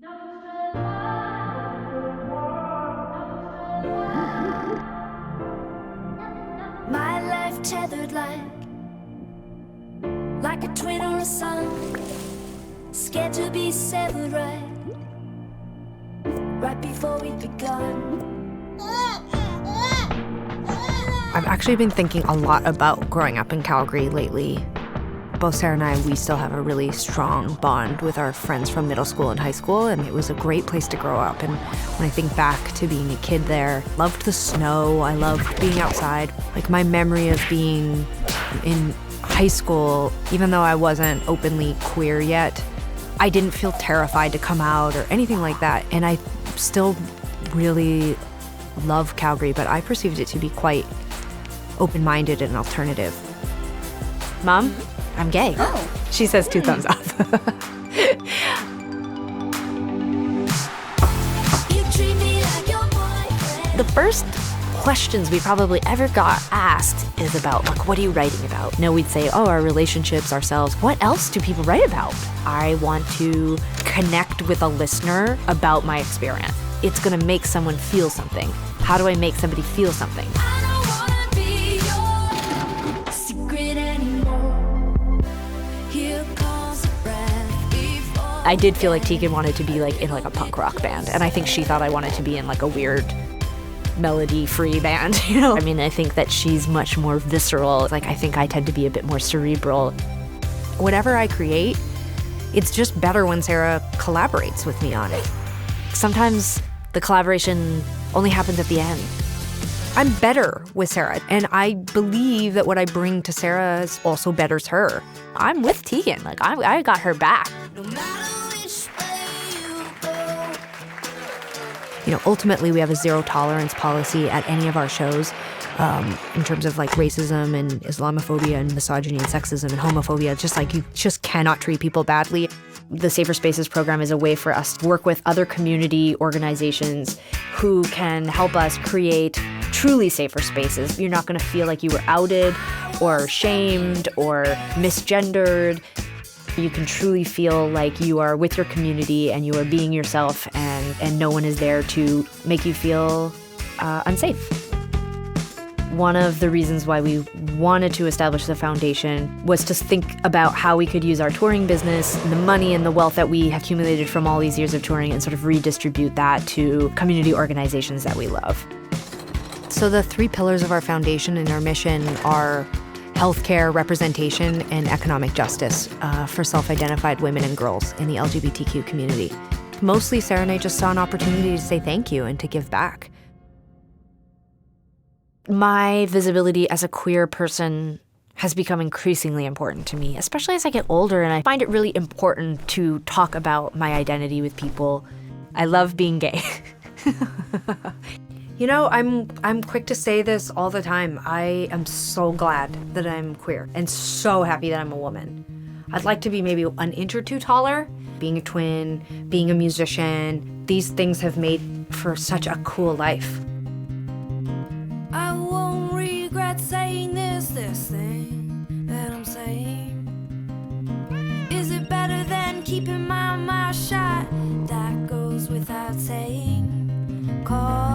My life tethered like a twin or a son, scared to be severed right before we'd begun. I've actually been thinking a lot about growing up in Calgary lately. Both Sarah and I, we still have a really strong bond with our friends from middle school and high school, and it was a great place to grow up. And when I think back to being a kid there, loved the snow, I loved being outside. Like my memory of being in high school, even though I wasn't openly queer yet, I didn't feel terrified to come out or anything like that. And I still really love Calgary, but I perceived it to be quite open-minded and alternative. Mom, I'm gay. Oh. She says 2 thumbs up. The first questions we probably ever got asked is about, like, what are you writing about? No, we'd say, oh, our relationships, ourselves. What else do people write about? I want to connect with a listener about my experience. It's gonna make someone feel something. How do I make somebody feel something? I did feel like Tegan wanted to be like in like a punk rock band, and I think she thought I wanted to be in like a weird melody-free band, you know? I mean, I think that she's much more visceral. Like, I think I tend to be a bit more cerebral. Whatever I create, it's just better when Sarah collaborates with me on it. Sometimes the collaboration only happens at the end. I'm better with Sarah, and I believe that what I bring to Sarah also betters her. I'm with Tegan, like I got her back. You know, ultimately we have a zero tolerance policy at any of our shows in terms of like racism and Islamophobia and misogyny and sexism and homophobia. Just like you just cannot treat people badly. The Safer Spaces program is a way for us to work with other community organizations who can help us create truly safer spaces. You're not going to feel like you were outed or shamed or misgendered. You can truly feel like you are with your community and you are being yourself, and no one is there to make you feel unsafe. One of the reasons why we wanted to establish the foundation was to think about how we could use our touring business, the money and the wealth that we accumulated from all these years of touring, and sort of redistribute that to community organizations that we love. So the 3 pillars of our foundation and our mission are healthcare, representation, and economic justice for self-identified women and girls in the LGBTQ community. Mostly, Sarah and I just saw an opportunity to say thank you and to give back. My visibility as a queer person has become increasingly important to me, especially as I get older, and I find it really important to talk about my identity with people. I love being gay. You know, I'm quick to say this all the time. I am so glad that I'm queer and so happy that I'm a woman. I'd like to be maybe an inch or 2 taller. Being a twin, being a musician, these things have made for such a cool life. I won't regret saying this thing that I'm saying. Is it better than keeping my mouth shut? That goes without saying. Call